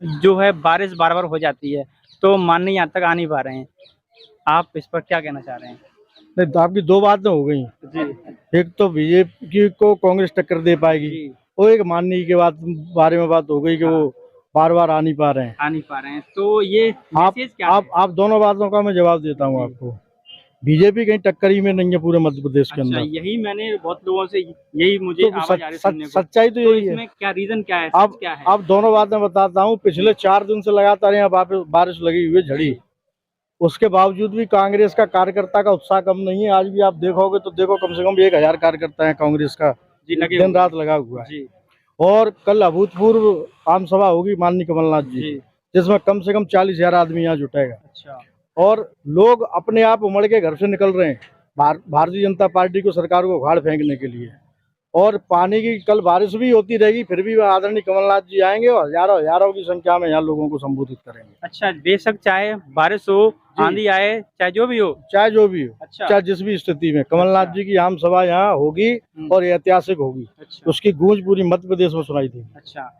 जो है बारिश बार-बार हो जाती है, तो माननीय यहाँ तक आ नहीं पा रहे हैं। आप इस पर क्या कहना चाह रहे हैं? नहीं, तो आपकी दो बातें हो गई। जी, एक तो बीजेपी को कांग्रेस टक्कर दे पाएगी, जी। और एक माननीय के बारे में बात हो गई कि वो हाँ, बार बार आ नहीं पा रहे हैं। आ नहीं पा रहे हैं, तो ये आप मैसेज क्या आप है? आप दोनों बातों का मैं जवाब देता हूँ जी। आपको। बीजेपी कहीं टक्कर ही में नहीं है पूरे मध्य प्रदेश के अच्छा, अंदर। यही मैंने बहुत लोगों से यही मुझे तो आवाज़ आ रही है सुनने को। सच्चाई तो तो यही है। इसमें क्या रीज़न क्या है, सच अब क्या है? अब दोनों बातें बताता हूँ। पिछले 4 दिन से लगातार यहाँ बारिश लगी हुई है, झड़ी। जी, उसके बावजूद भी कांग्रेस का कार्यकर्ता का उत्साह कम नहीं है। आज भी आप देखोगे तो देखो, कम से कम 1,000 कार्यकर्ता है कांग्रेस का, जी लगे दिन हुए हैं। रात लगा हुआ है। जी, और कल अभूतपूर्व आम सभा होगी माननीय कमलनाथ जी की, जी, जिसमें कम से कम 40,000 आदमी यहाँ जुटेगा। अच्छा, और लोग अपने आप उमड़ के घर से निकल रहे हैं भारतीय जनता पार्टी को, सरकार को उखाड़ फेंकने के लिए। और पानी की कल बारिश भी होती रहेगी, फिर भी आदरणीय कमलनाथ जी आएंगे और हजारों हजारों की संख्या में यहाँ लोगों को संबोधित करेंगे। अच्छा बेशक चाहे बारिश हो, जी, आंधी आए, चाहे जो भी हो। चाहे जो भी हो, अच्छा, चाहे जिस भी स्थिति में कमलनाथ अच्छा, जी की आम सभा यहाँ होगी, और ये ऐतिहासिक होगी। अच्छा, उसकी गूंज पूरी मध्य प्रदेश में सुनाई देगी। अच्छा।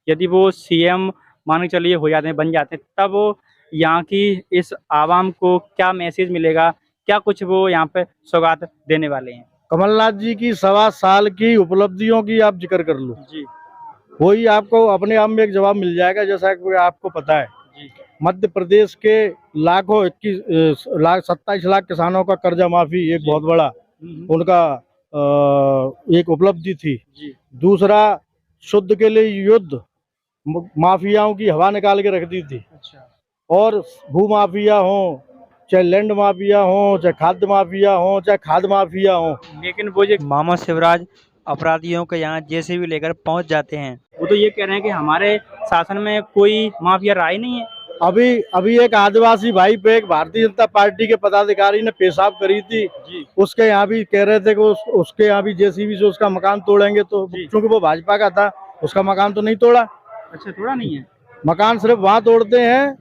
यदि वो सीएम मान के चलिए हो जाते हैं, बन जाते हैं, तब वो यहाँ की इस आवाम को क्या मैसेज मिलेगा? क्या कुछ वो यहाँ पे सौगात देने वाले हैं? कमलनाथ जी की 1.25 साल की उपलब्धियों की आप जिक्र कर लो, जी, वही आपको अपने आप में एक जवाब मिल जाएगा। जैसा कि आपको पता है, जी, मध्य प्रदेश के लाखों 27 लाख किसानों का कर्जा माफी एक जी। बहुत बड़ा हुँ, उनका एक उपलब्धि थी। जी, दूसरा, शुद्ध के लिए युद्ध, माफियाओं की हवा निकाल के रख दी थी। अच्छा। और भू माफिया हो, चाहे लैंड माफिया हो, चाहे खाद्य माफिया हो, चाहे खाद माफिया हो। लेकिन वो जो मामा शिवराज अपराधियों के यहाँ जेसीबी लेकर पहुँच जाते हैं, वो तो ये कह रहे हैं कि हमारे शासन में कोई माफिया रहा ही नहीं है। अभी अभी एक आदिवासी भाई पे एक भारतीय जनता पार्टी के पदाधिकारी ने पेशाब करी थी। जी, उसके यहाँ भी कह रहे थे कि उसके यहाँ भी जेसीबी से उसका मकान तोड़ेंगे, तो जी। चूंकि वो भाजपा का था, उसका मकान तो नहीं तोड़ा। अच्छा थोड़ा नहीं है? मकान सिर्फ वहां तोड़ते हैं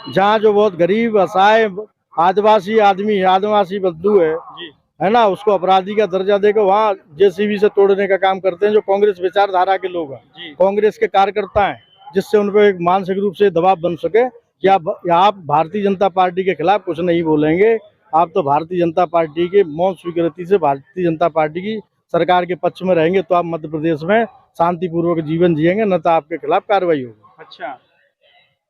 जहाँ जो बहुत गरीब असहाय आदिवासी आदमी है, आदिवासी बंधु जी, है ना, उसको अपराधी का दर्जा देकर वहाँ जेसीबी से तोड़ने का काम करते हैं, जो कांग्रेस विचारधारा के लोग हैं, जी, कांग्रेस के कार्यकर्ता हैं, जिससे उन पर एक मानसिक रूप से दबाव बन सके कि आप भारतीय जनता पार्टी के खिलाफ कुछ नहीं बोलेंगे। आप तो भारतीय जनता पार्टी के मौन स्वीकृति से भारतीय जनता पार्टी की सरकार के पक्ष में रहेंगे, तो आप मध्य प्रदेश में शांतिपूर्वक जीवन जिएंगे, न तो आपके खिलाफ कार्रवाई होगी। अच्छा।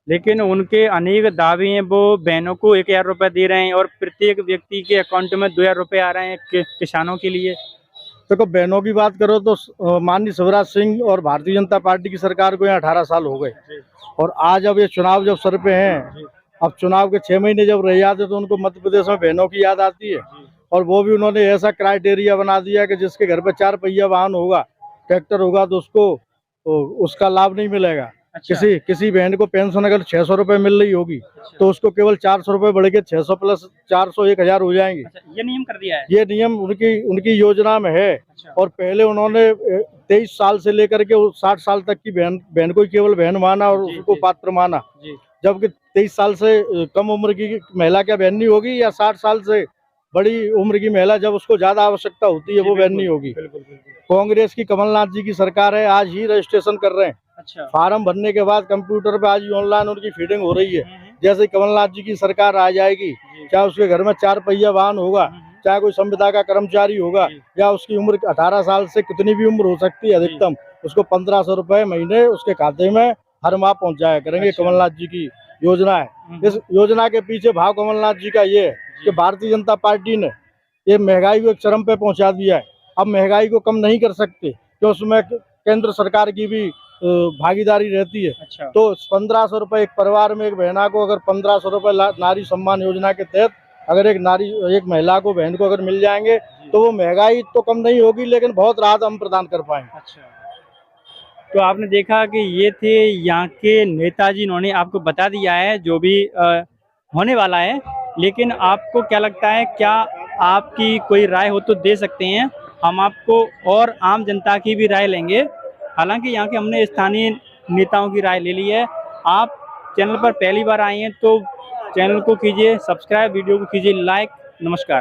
लेकिन उनके अनेक दावे हैं, वो बहनों को 1000 रुपए दे रहे हैं और प्रत्येक व्यक्ति के अकाउंट में 2000 रुपए आ रहे हैं किसानों के लिए। देखो, बहनों की बात करो तो माननीय शिवराज सिंह और भारतीय जनता पार्टी की सरकार को यहाँ 18 साल हो गए। जी, और आज अब ये चुनाव जब सर पे हैं, जी, अब चुनाव के 6 महीने जब रह जाते तो उनको मध्य प्रदेश में बहनों की याद आती है। जी। और वो भी उन्होंने ऐसा क्राइटेरिया बना दिया कि जिसके घर पे 4 पहिया वाहन होगा, ट्रैक्टर होगा, तो उसको तो उसका लाभ नहीं मिलेगा। अच्छा, किसी बहन को पेंशन अगर 600 रुपये मिल रही होगी, अच्छा, तो उसको केवल 400 रुपये बढ़ के 600 प्लस 400 1000 हो जाएंगे। अच्छा, ये नियम कर दिया है? ये नियम उनकी उनकी योजना में है। अच्छा, और पहले उन्होंने 23 साल से लेकर के 60 साल तक की बहन को ही केवल बहन माना और जी, उसको जी, पात्र माना। जी, जबकि 23 साल से कम उम्र की महिला क्या बहन नहीं होगी, या 60 साल से बड़ी उम्र की महिला जब उसको ज्यादा आवश्यकता होती है जी, वो बहन बिल्कुल, नहीं होगी। बिल्कुल, बिल्कुल। कांग्रेस की कमलनाथ जी की सरकार है, आज ही रजिस्ट्रेशन कर रहे हैं। अच्छा, फार्म भरने के बाद कंप्यूटर पे आज ही ऑनलाइन उनकी फीडिंग हो रही है। हुँ, हुँ, जैसे ही कमलनाथ जी की सरकार आ जाएगी, जी, चाहे उसके घर में 4 पहिया वाहन होगा, हुँ, हुँ, चाहे कोई संविदा का कर्मचारी होगा, जी, या उसकी उम्र 18 साल से कितनी भी उम्र हो सकती है जी, अधिकतम, उसको 1500 रुपये महीने उसके खाते में हर माह पहुंचाया करेंगे। अच्छा, कमलनाथ जी की योजना है। हुँ, इस हुँ, योजना के पीछे भाव कमलनाथ जी का ये है कि जी, भारतीय जनता पार्टी ने ये महंगाई को एक चरम पे पहुंचा दिया है। अब महंगाई को कम नहीं कर सकते, तो उसमें केंद्र सरकार की भी भागीदारी रहती है। अच्छा, तो 1500 रुपये एक परिवार में एक बहना को अगर 1500 रुपये नारी सम्मान योजना के तहत अगर एक महिला को, बहन को अगर मिल जाएंगे, जी, तो वो महंगाई तो कम नहीं होगी, लेकिन बहुत राहत हम प्रदान कर पाएंगे। अच्छा। तो आपने देखा कि ये थे यहाँ के नेताजी, इन्होंने आपको बता दिया है जो भी होने वाला है। लेकिन आपको क्या लगता है, क्या आपकी कोई राय हो तो दे सकते हैं? हम आपको और आम जनता की भी राय लेंगे। हालाँकि यहाँ के हमने स्थानीय नेताओं की राय ले ली है। आप चैनल पर पहली बार आए हैं तो चैनल को कीजिए सब्सक्राइब, वीडियो को कीजिए लाइक। नमस्कार।